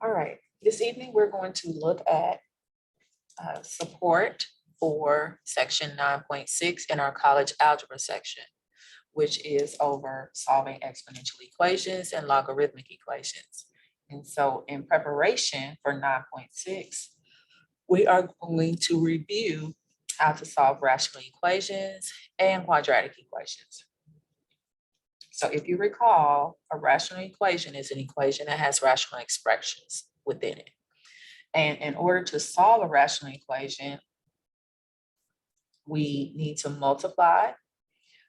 All right, this evening we're going to look at support for section 9.6 in our college algebra section, which is over solving exponential equations and logarithmic equations. And so in preparation for 9.6, we are going to review how to solve rational equations and quadratic equations. So if you recall, a rational equation is an equation that has rational expressions within it. And in order to solve a rational equation, we need to multiply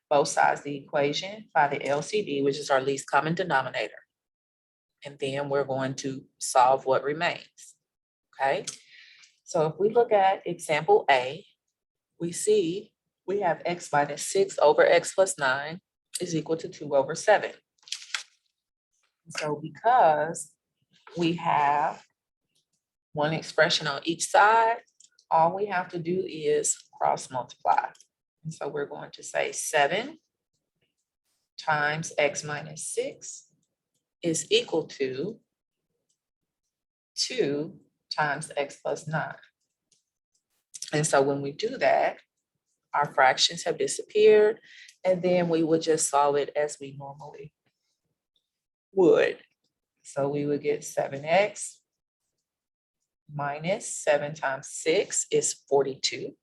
both sides of the equation by the LCD, which is our least common denominator. And then we're going to solve what remains, okay? So if we look at example A, we see we have x minus 6 over x plus 9 is equal to 2 over 7. So because we have one expression on each side, all we have to do is cross multiply. And so we're going to say 7 times x minus 6 is equal to 2 times x plus 9. And so when we do that, our fractions have disappeared, and then we would just solve it as we normally would. So we would get 7x minus 7 times 6 is 42.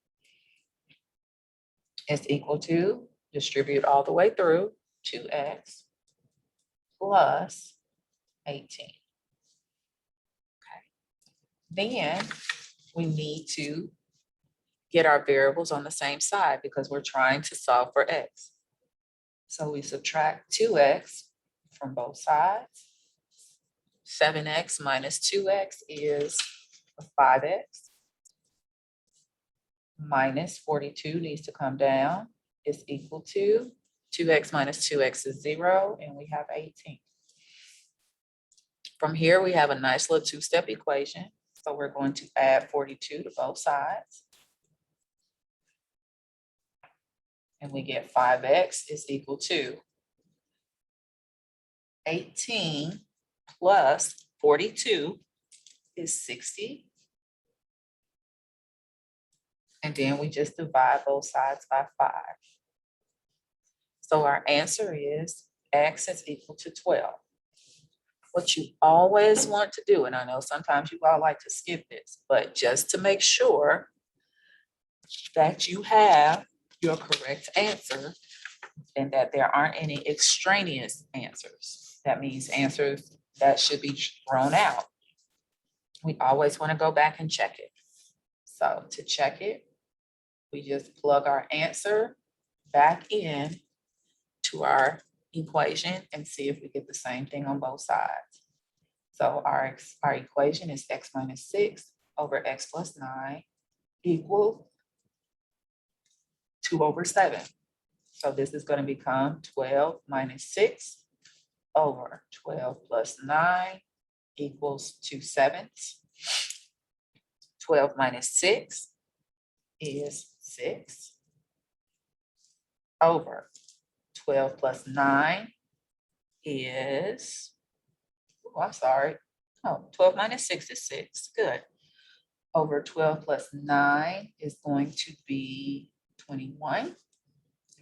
Is equal to, distribute all the way through, 2x plus 18. Okay. Then we need to get our variables on the same side because we're trying to solve for x. So we subtract 2x from both sides. 7x minus 2x is 5x. Minus 42 needs to come down, is equal to 2x minus 2x is 0, and we have 18. From here, we have a nice little two-step equation. So we're going to add 42 to both sides. And we get 5x is equal to 18 plus 42 is 60. And then we just divide both sides by 5. So our answer is x is equal to 12. What you always want to do, and I know sometimes you all like to skip this, but just to make sure that you have your correct answer and that there aren't any extraneous answers. That means answers that should be thrown out. We always want to go back and check it. So to check it, we just plug our answer back in to our equation and see if we get the same thing on both sides. So our equation is x minus 6 over x plus 9 equal 2 over 7. So this is going to become 12 minus 6 over 12 plus 9 equals 2/7. 12 minus 6 is 6 over 12 plus 9 is, oh, I'm sorry. Oh, 12 minus 6 is 6. Good. Over 12 plus 9 is going to be 21.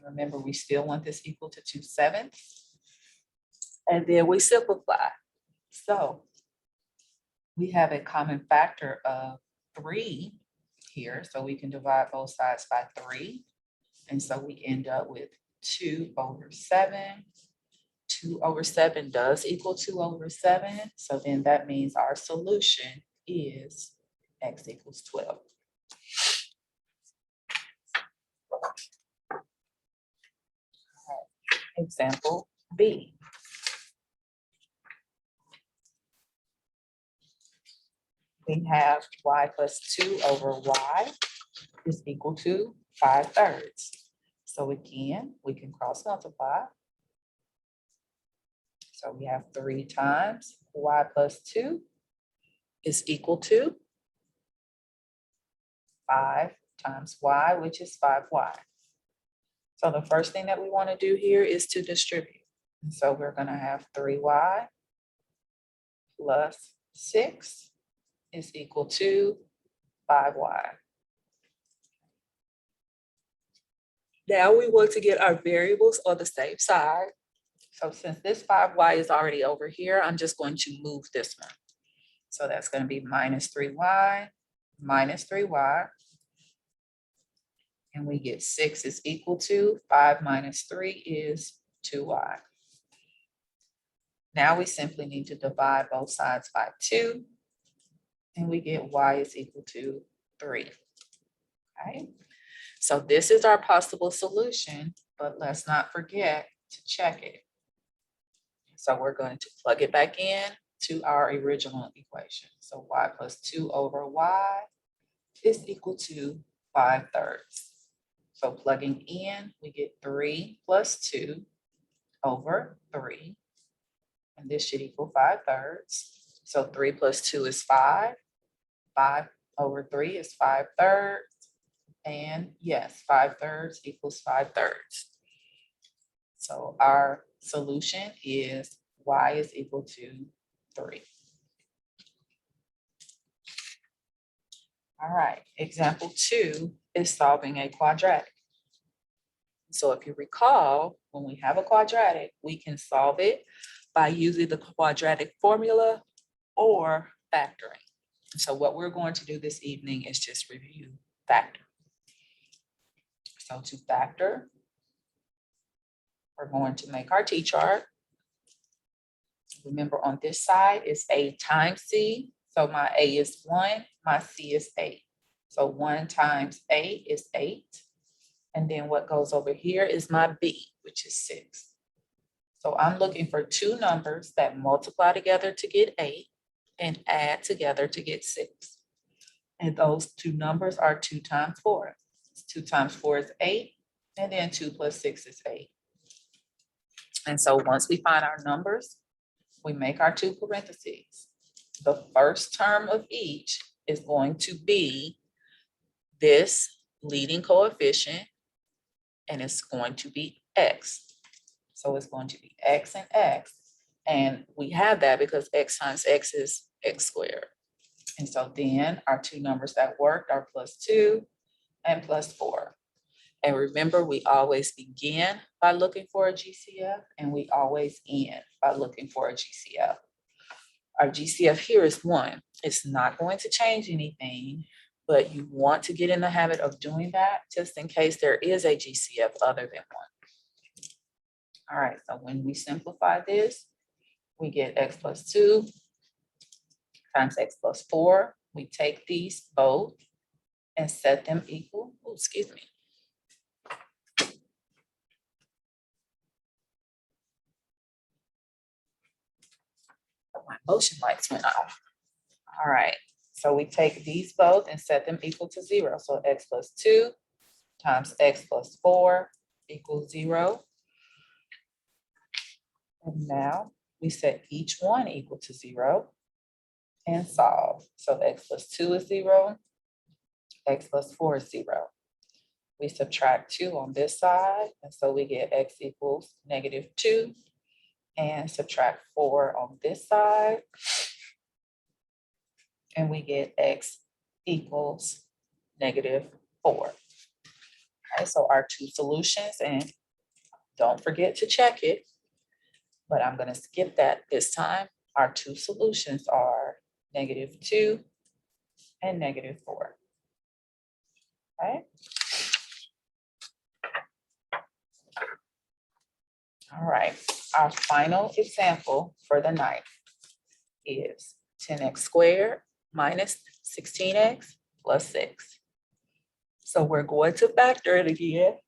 Remember, we still want this equal to 2/7. And then we simplify. So we have a common factor of 3 here. So we can divide both sides by 3. And so we end up with 2 over 7. 2 over 7 does equal 2 over 7. So then that means our solution is x equals 12. Example B. We have y plus 2 over y is equal to 5/3. So again, we can cross multiply. So we have 3 times y plus 2 is equal to 5 times y, which is 5y. So the first thing that we want to do here is to distribute. And so we're going to have 3y plus 6 is equal to 5y. Now we want to get our variables on the same side. So since this 5y is already over here, I'm just going to move this one. So that's going to be minus 3y, minus 3y. And we get 6 is equal to 5 minus 3 is 2y. Now we simply need to divide both sides by 2. And we get y is equal to 3. Okay. So this is our possible solution, but let's not forget to check it. So we're going to plug it back in to our original equation. So y plus 2 over y is equal to 5/3. So plugging in, we get 3 plus 2 over 3. And this should equal 5/3. So 3 plus 2 is 5. 5 over 3 is 5/3. And yes, 5/3 equals 5/3. So our solution is y is equal to 3. All right, example 2 is solving a quadratic. So if you recall, when we have a quadratic, we can solve it by using the quadratic formula or factoring. So what we're going to do this evening is just review factor. So to factor, we're going to make our t-chart. Remember on this side is a times c. So my a is 1, my c is 8. So 1 times 8 is 8. And then what goes over here is my b, which is 6. So I'm looking for two numbers that multiply together to get 8 and add together to get 6. And those two numbers are 2 times 4. 2 times 4 is 8, and then 2 plus 6 is 8. And so once we find our numbers, we make our two parentheses. The first term of each is going to be this leading coefficient, and it's going to be x. So it's going to be x and x. And we have that because x times x is x squared. And so then our two numbers that worked are plus 2 and plus 4. And remember, we always begin by looking for a GCF, and we always end by looking for a GCF. Our GCF here is 1. It's not going to change anything, but you want to get in the habit of doing that just in case there is a GCF other than 1. All right, so when we simplify this, we get x plus 2 times x plus 4. We take these both and set them equal. Oh, excuse me. My motion lights went off. All right, so we take these both and set them equal to 0. So x plus 2 times x plus 4 equals 0. And now we set each one equal to 0 and solve. So x plus 2 is 0, x plus 4 is 0. We subtract 2 on this side, and so we get x equals -2, and subtract 4 on this side, and we get x equals -4. Okay, so our two solutions, and don't forget to check it, but I'm going to skip that this time. Our two solutions are -2 and -4. Okay. All right, our final example for the night is 10x squared minus 16x plus 6. So we're going to factor it again.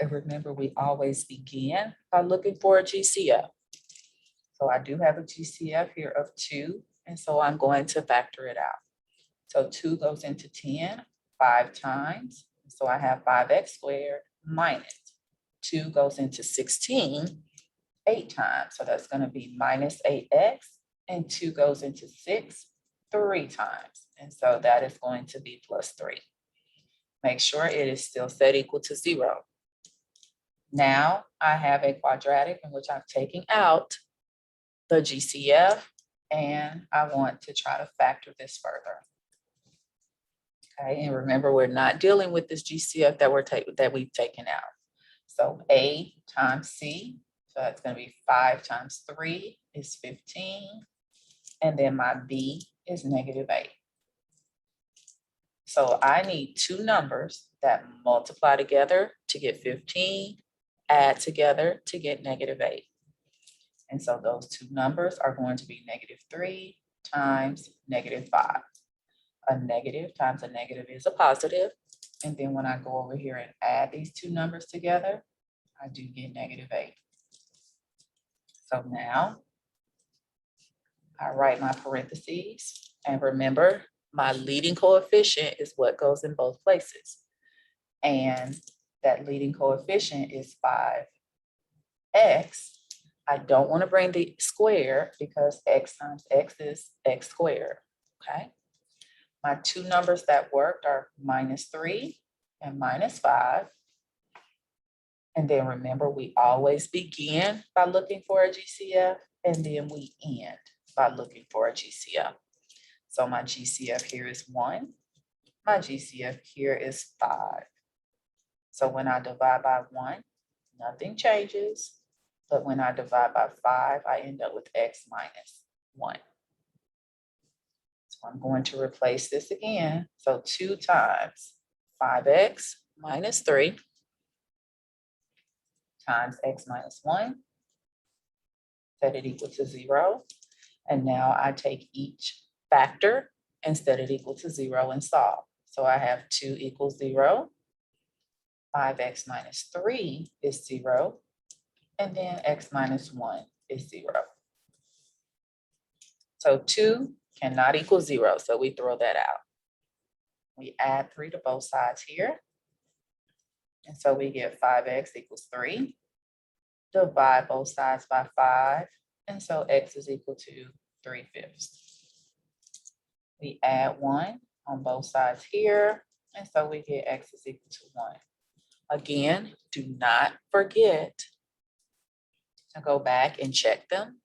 And remember, we always begin by looking for a GCF. So I do have a GCF here of 2, and so I'm going to factor it out. So 2 goes into 10 5 times. So I have 5x squared minus 2 goes into 16 8 times. So that's going to be minus 8x, and 2 goes into 6 3 times. And so that is going to be plus 3. Make sure it is still set equal to 0. Now I have a quadratic in which I'm taking out the GCF and I want to try to factor this further. Okay, and remember, we're not dealing with this GCF that we've taken out. So A times C, so that's going to be 5 times 3 is 15. And then my B is -8. So I need two numbers that multiply together to get 15, add together to get -8. And so those two numbers are going to be -3 times -5. A negative times a negative is a positive. And then when I go over here and add these two numbers together, I do get -8. So now I write my parentheses, and remember, my leading coefficient is what goes in both places. And that leading coefficient is 5x. I don't want to bring the square because x times x is x squared, okay? My two numbers that worked are -3 and -5. And then remember, we always begin by looking for a GCF, and then we end by looking for a GCF. So my GCF here is 1. My GCF here is 5. So when I divide by 1, nothing changes. But when I divide by 5, I end up with x minus 1. So I'm going to replace this again. So 2 times 5x minus 3 times x minus 1, set it equal to 0. And now I take each factor and set it equal to 0 and solve. So I have 2 equals 0. 5x minus 3 is 0. And then x minus 1 is 0. So 2 cannot equal 0, so we throw that out. We add 3 to both sides here. And so we get 5x equals 3. Divide both sides by 5. And so x is equal to 3/5. We add 1 on both sides here. And so we get x is equal to 1. Again, do not forget to go back and check them.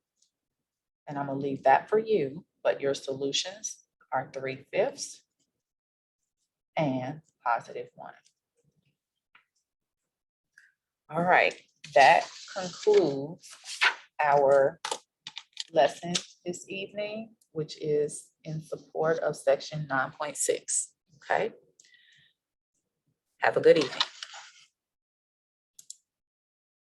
And I'm going to leave that for you, but your solutions are 3/5 and +1. All right, that concludes our lesson this evening, which is in support of section 9.6. Okay. Have a good evening.